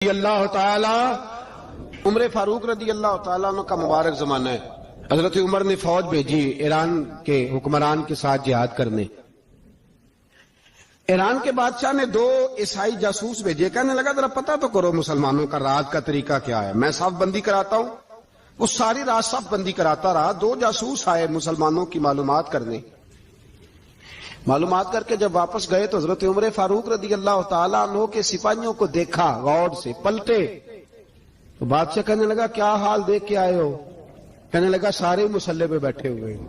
اللہ تعالی عمر فاروق رضی اللہ تعالیٰ عنہ کا مبارک زمانہ ہے۔ حضرت عمر نے فوج بھیجی ایران کے حکمران کے ساتھ جہاد کرنے۔ ایران کے بادشاہ نے 2 عیسائی جاسوس بھیجے، کہنے لگا ذرا پتہ تو کرو مسلمانوں کا راز کا طریقہ کیا ہے، میں صف بندی کراتا ہوں۔ وہ ساری رات صف بندی کراتا رہا۔ 2 جاسوس آئے مسلمانوں کی معلومات کرنے۔ معلومات کر کے جب واپس گئے تو حضرت عمر فاروق رضی اللہ تعالیٰ عنہ کے سپاہیوں کو دیکھا، غور سے پلٹے تو بادشاہ کہنے لگا کیا حال دیکھ کے آئے ہو؟ کہنے لگا سارے مسلح پہ بیٹھے ہوئے ہیں،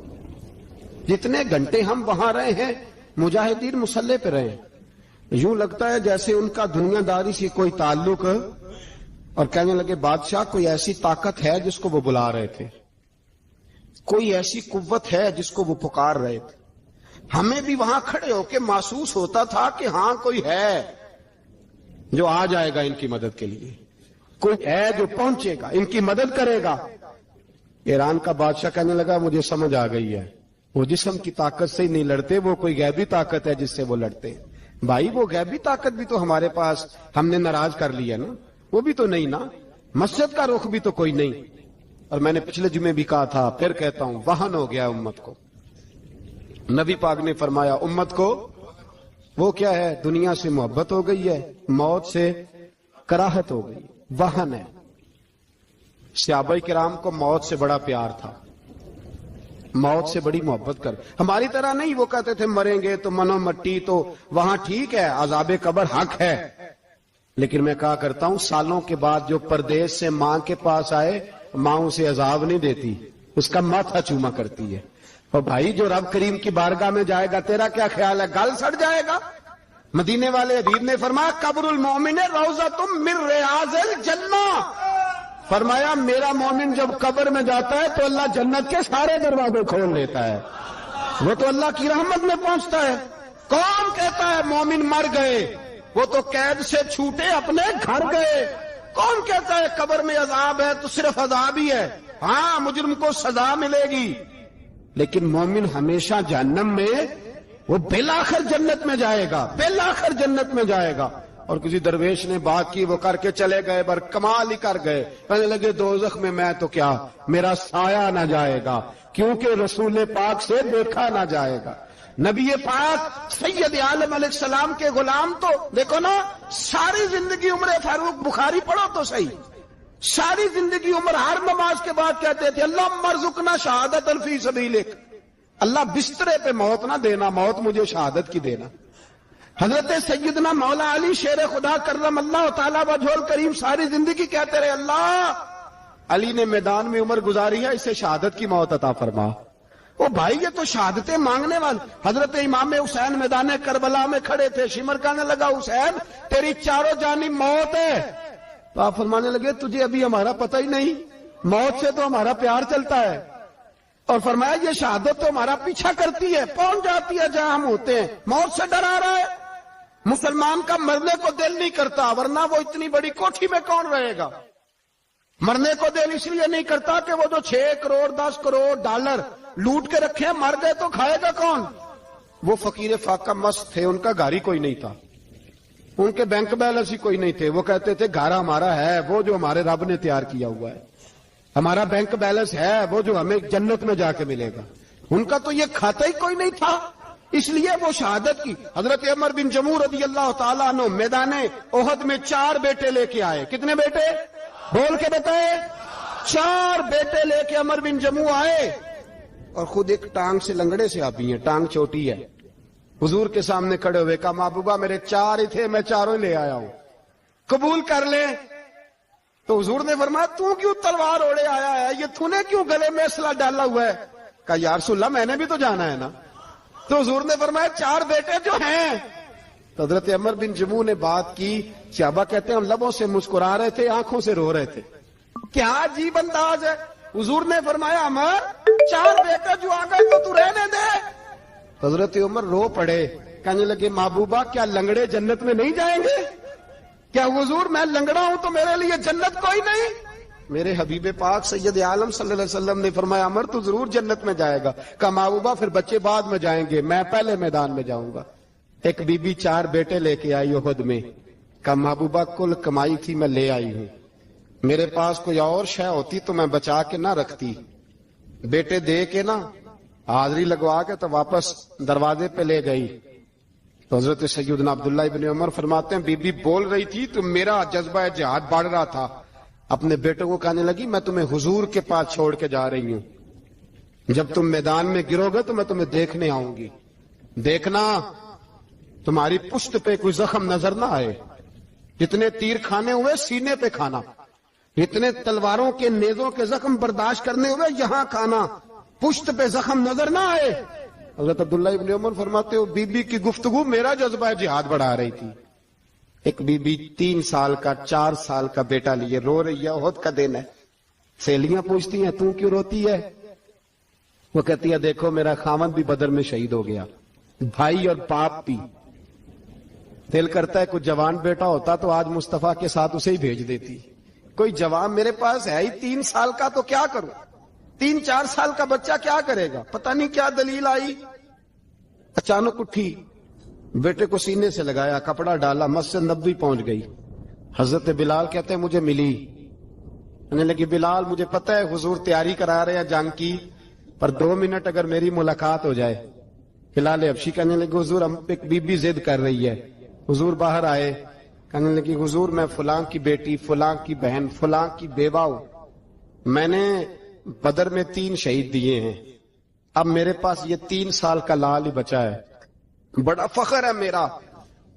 جتنے گھنٹے ہم وہاں رہے ہیں مجاہدین مسلح پہ رہے ہیں، یوں لگتا ہے جیسے ان کا دنیا داری سے کوئی تعلق۔ اور کہنے لگے بادشاہ کوئی ایسی طاقت ہے جس کو وہ بلا رہے تھے، کوئی ایسی قوت ہے جس کو وہ پکار رہے تھے، ہمیں بھی وہاں کھڑے ہو کے محسوس ہوتا تھا کہ ہاں کوئی ہے جو آ جائے گا ان کی مدد کے لیے، کوئی ہے جو پہنچے گا ان کی مدد کرے گا۔ ایران کا بادشاہ کہنے لگا مجھے سمجھ آ گئی ہے، وہ جسم کی طاقت سے ہی نہیں لڑتے، وہ کوئی غیبی طاقت ہے جس سے وہ لڑتے۔ بھائی وہ غیبی طاقت بھی تو ہمارے پاس ہم نے ناراض کر لی ہے نا، وہ بھی تو نہیں نا، مسجد کا رخ بھی تو کوئی نہیں۔ اور میں نے پچھلے جمعے بھی کہا تھا، پھر کہتا ہوں، وہن ہو گیا امت کو۔ نبی پاک نے فرمایا امت کو وہ کیا ہے، دنیا سے محبت ہو گئی ہے، موت سے کراہت ہو گئی، وہن ہے۔ صحابہ کرام کو موت سے بڑا پیار تھا، موت سے بڑی محبت کر، ہماری طرح نہیں، وہ کہتے تھے مریں گے تو منو مٹی، تو وہاں ٹھیک ہے عذاب قبر حق ہے، لیکن میں کہا کرتا ہوں سالوں کے بعد جو پردیس سے ماں کے پاس آئے، ماں اسے عذاب نہیں دیتی، اس کا ماتھا چوما کرتی ہے۔ اور بھائی جو رب کریم کی بارگاہ میں جائے گا تیرا کیا خیال ہے، گل سڑ جائے گا؟ مدینے والے حبیب نے فرمایا قبر المومن روضۃ من ریاض الجنہ، فرمایا میرا مومن جب قبر میں جاتا ہے تو اللہ جنت کے سارے دروازے کھول لیتا ہے، وہ تو اللہ کی رحمت میں پہنچتا ہے۔ کون کہتا ہے مومن مر گئے، وہ تو قید سے چھوٹے اپنے گھر گئے۔ کون کہتا ہے قبر میں عذاب ہے تو صرف عذاب ہی ہے، ہاں مجرم کو سزا ملے گی، لیکن مومن ہمیشہ جہنم میں، وہ بالآخر جنت میں جائے گا، بالآخر جنت میں جائے گا۔ اور کسی درویش نے بات کی، وہ کر کے چلے گئے، بر کمال ہی کر گئے، کہنے لگے دوزخ میں میں تو کیا، میرا سایہ نہ جائے گا، کیونکہ رسول پاک سے دیکھا نہ جائے گا۔ نبی پاک سید عالم علیہ السلام کے غلام تو دیکھو نا، ساری زندگی عمر فاروق بخاری پڑھو تو صحیح، ساری زندگی عمر ہر نماز کے بعد کہتے تھے اللہم ارزقنا شہادت فی سبیلک، اللہ بسترے پہ موت نہ دینا، موت مجھے شہادت کی دینا۔ حضرت سیدنا مولا علی شیر خدا کرم اللہ تعالیٰ وجہ الکریم ساری زندگی کہتے رہے اللہ علی نے میدان میں عمر گزاری ہے، اسے شہادت کی موت عطا فرما۔ او بھائی یہ تو شہادتیں مانگنے والے۔ حضرت امام حسین میدان کربلا میں کھڑے تھے، شمر کہنے لگا حسین تیری چاروں جانب موت ہے، تو آپ فرمانے لگے تجھے ابھی ہمارا پتہ ہی نہیں، موت سے تو ہمارا پیار چلتا ہے۔ اور فرمایا یہ شہادت تو ہمارا پیچھا کرتی ہے، پہنچ جاتی ہے جہاں ہم ہوتے ہیں، موت سے ڈرا رہا ہے۔ مسلمان کا مرنے کو دل نہیں کرتا، ورنہ وہ اتنی بڑی کوٹھی میں کون رہے گا؟ مرنے کو دل اس لیے نہیں کرتا کہ وہ جو 6 کروڑ 10 کروڑ ڈالر لوٹ کے رکھے، مر گئے تو کھائے گا کون؟ وہ فقیر فاقہ مست تھے، ان کا گھر ہی کوئی نہیں تھا، ان کے بینک بیلنس ہی کوئی نہیں تھے، وہ کہتے تھے گھر ہمارا ہے وہ جو ہمارے رب نے تیار کیا ہوا ہے، ہمارا بینک بیلنس ہے وہ جو ہمیں جنت میں جا کے ملے گا۔ ان کا تو یہ کھاتا ہی کوئی نہیں تھا، اس لیے وہ شہادت کی۔ حضرت عمر بن جموع رضی اللہ تعالیٰ عنہ میدان احد میں 4 بیٹے لے کے آئے۔ کتنے بیٹے؟ بول کے بتائے۔ 4 بیٹے لے کے عمر بن جموع آئے، اور خود ایک ٹانگ سے لنگڑے سے آپی ہیں، ٹانگ چھوٹی ہے، حضور کے سامنے کھڑے ہوئے کہا محبوبہ میرے 4 ہی تھے، میں 4 لے آیا ہوں، قبول کر لیں۔ تو حضور نے فرمایا تو کیوں تلوار اوڑے آیا ہے، یہ تو نے کیوں گلے میں اسلحہ ڈالا ہوا ہے؟ کہا یا رسول اللہ میں نے بھی تو جانا ہے نا۔ تو حضور نے فرمایا 4 بیٹے جو ہیں۔ تو حضرت عمر بن جموع نے بات کی، صحابہ کہتے ہیں ہم لبوں سے مسکرا رہے تھے، آنکھوں سے رو رہے تھے، کیا عجیب انداز ہے۔ حضور نے فرمایا عمر 4 بیٹے جو آ گئے تو رہنے دے۔ حضرت عمر رو پڑے، کہنے لگے محبوبہ کیا لنگڑے جنت میں نہیں جائیں گے؟ کیا حضور میں لنگڑا ہوں تو میرے لیے جنت کوئی نہیں؟ میرے حبیب پاک سید عالم صلی اللہ علیہ وسلم نے فرمایا عمر تو ضرور جنت میں جائے گا۔ کہا محبوبہ پھر بچے بعد میں جائیں گے، میں پہلے میدان میں جاؤں گا۔ ایک بی بی 4 بیٹے لے کے آئی احد میں، کہا محبوبہ کل کمائی تھی میں لے آئی ہوں، میرے پاس کوئی اور شے ہوتی تو میں بچا کے نہ رکھتی، بیٹے دے کے نا حاضری لگوا کے تو واپس دروازے پہ لے گئی۔ تو حضرت سیدنا عبداللہ ابن عمر فرماتے ہیں بی بی بول رہی تھی تو میرا جذبہ جہاد بڑھ رہا تھا، اپنے بیٹے کو کہنے لگی میں تمہیں حضور کے پاس چھوڑ کے جا رہی ہوں، جب تم میدان میں گرو گے تو میں تمہیں دیکھنے آؤں گی، دیکھنا تمہاری پشت پہ کوئی زخم نظر نہ آئے، جتنے تیر کھانے ہوئے سینے پہ کھانا، اتنے تلواروں کے نیزوں کے زخم برداشت کرنے ہوئے یہاں کھانا، پشت پہ زخم نظر نہ آئے۔ حضرت عبداللہ ابن عمر فرماتے ہو بی بی کی گفتگو میرا جذبہ جہاد بڑھا رہی تھی۔ ایک بی بی 3 سال کا 4 سال کا بیٹا لیے رو رہی ہے، احد کا دن ہے، سہیلیاں پوچھتی ہیں تو کیوں روتی ہے؟ وہ کہتی ہے دیکھو میرا خاوند بھی بدر میں شہید ہو گیا، بھائی اور باپ بھی، دل کرتا ہے کوئی جوان بیٹا ہوتا تو آج مصطفیٰ کے ساتھ اسے ہی بھیج دیتی، کوئی جوان میرے پاس ہے ہی 3 سال کا تو کیا کروں، 3-4 سال کا بچہ کیا کرے گا؟ پتہ نہیں کیا دلیل آئی، اچانک اٹھی، بیٹے کو سینے سے لگایا، کپڑا ڈالا، مسجد نبوی پہنچ گئی۔ حضرت بلال کہتے ہیں مجھے ملی، کہنے لگی بلال مجھے پتہ ہے حضور تیاری کرا رہے ہیں جنگ کی، پر 2 منٹ اگر میری ملاقات ہو جائے۔ بلال حبشی کہنے لگے حضور ہم ایک بی بی ضد کر رہی ہے۔ حضور باہر آئے، کہنے لگی حضور میں فلاں کی بیٹی، فلاں کی بہن، فلاں کی بیوہ ہوں، میں نے بدر میں 3 شہید دیے ہیں، اب میرے پاس یہ 3 سال کا لال ہی بچا ہے، بڑا فخر ہے میرا،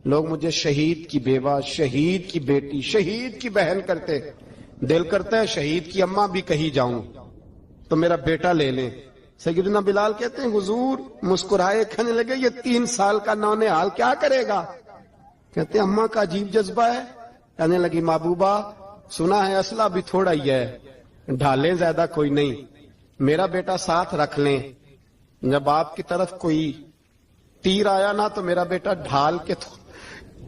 لوگ مجھے شہید کی بیوہ، شہید کی بیٹی، شہید کی بہن کرتے، دل کرتا ہے شہید کی اماں بھی کہیں جاؤں تو میرا بیٹا لے لیں۔ سیدنا بلال کہتے ہیں حضور مسکرائے، کہنے لگے یہ 3 سال کا نونہال کیا کرے گا؟ کہتے ہیں اماں کا عجیب جذبہ ہے۔ کہنے لگی محبوبہ سنا ہے اسلحہ بھی تھوڑا ہی ہے، ڈھالیں زیادہ کوئی نہیں، میرا بیٹا ساتھ رکھ لیں، جب آپ کی طرف کوئی تیر آیا نا تو میرا بیٹا ڈھال کے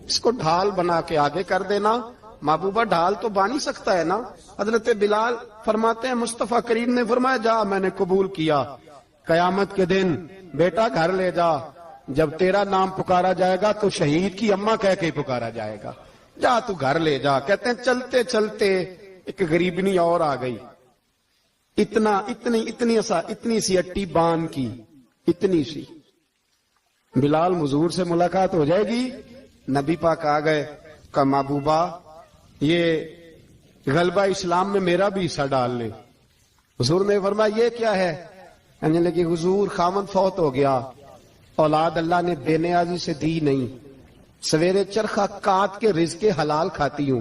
اس کو ڈھال بنا کے آگے کر دینا۔ محبوبہ ڈھال تو بان ہی سکتا ہے نا۔ حضرت بلال فرماتے ہیں مصطفیٰ کریم نے فرمایا جا میں نے قبول کیا، قیامت کے دن بیٹا گھر لے جا، جب تیرا نام پکارا جائے گا تو شہید کی اماں کہہ کے پکارا جائے گا، جا تو گھر لے جا۔ کہتے ہیں چلتے چلتے ایک غریبنی اور آ گئی، اتنی سی اٹی بان کی، اتنی سی، بلال حضور سے ملاقات ہو جائے گی۔ نبی پاک آ گئے، کہا محبوبہ یہ غلبہ اسلام میں میرا بھی حصہ ڈال لے۔ حضور نے فرمایا یہ کیا ہے؟ کہنے لگے حضور خامن فوت ہو گیا، اولاد اللہ نے بے نیازی سے دی نہیں، سویرے چرخہ کاٹ کے رزق حلال کھاتی ہوں،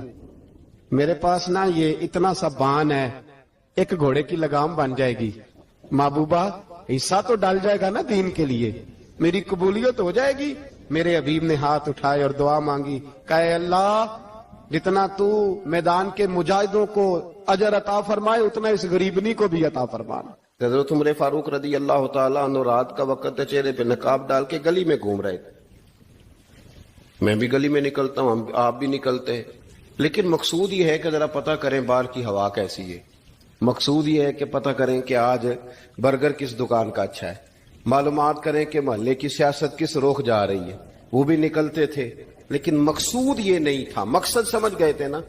میرے پاس نا یہ اتنا سا بان ہے، ایک گھوڑے کی لگام بن جائے گی، محبوبہ حصہ تو ڈال جائے گا نا دین کے لیے، میری قبولیت ہو جائے گی۔ میرے حبیب نے ہاتھ اٹھائے اور دعا مانگی، کہے اللہ جتنا تو میدان کے مجاہدوں کو اجر عطا فرمائے اتنا اس غریبنی کو بھی عطا فرمانا۔ حضرت عمر فاروق رضی اللہ تعالیٰ عنہ رات کا وقت چہرے پہ نقاب ڈال کے گلی میں گھوم رہے تھے، میں بھی گلی میں نکلتا ہوں، آپ بھی نکلتے ہیں، لیکن مقصود یہ ہے کہ ذرا پتہ کریں باہر کی ہوا کیسی ہے، مقصود یہ ہے کہ پتہ کریں کہ آج برگر کس دکان کا اچھا ہے، معلومات کریں کہ محلے کی سیاست کس رخ جا رہی ہے، وہ بھی نکلتے تھے، لیکن مقصود یہ نہیں تھا، مقصد سمجھ گئے تھے نا،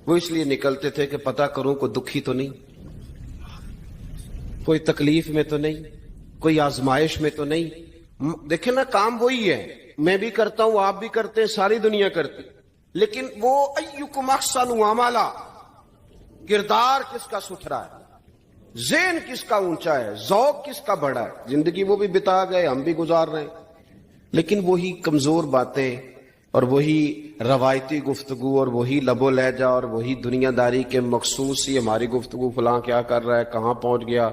وہ اس لیے نکلتے تھے کہ پتہ کروں کوئی دکھی تو نہیں، کوئی تکلیف میں تو نہیں، کوئی آزمائش میں تو نہیں۔ دیکھیں نا کام وہی ہے، میں بھی کرتا ہوں، آپ بھی کرتے ہیں، ساری دنیا کرتی، لیکن وہ ایکم احسن عملا، کردار کس کا ستھرا ہے، ذہن کس کا اونچا ہے، ذوق کس کا بڑا ہے۔ زندگی وہ بھی بتا گئے، ہم بھی گزار رہے ہیں، لیکن وہی کمزور باتیں اور وہی روایتی گفتگو اور وہی لب و لہجہ اور وہی دنیا داری کے مخصوص ہی ہماری گفتگو، فلاں کیا کر رہا ہے، کہاں پہنچ گیا،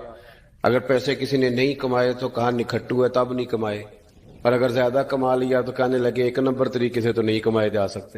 اگر پیسے کسی نے نہیں کمائے تو کہاں نکھٹو ہے تب نہیں کمائے، اور اگر زیادہ کما لیا تو کہنے لگے 1 نمبر طریقے سے تو نہیں کمائے جا سکتے۔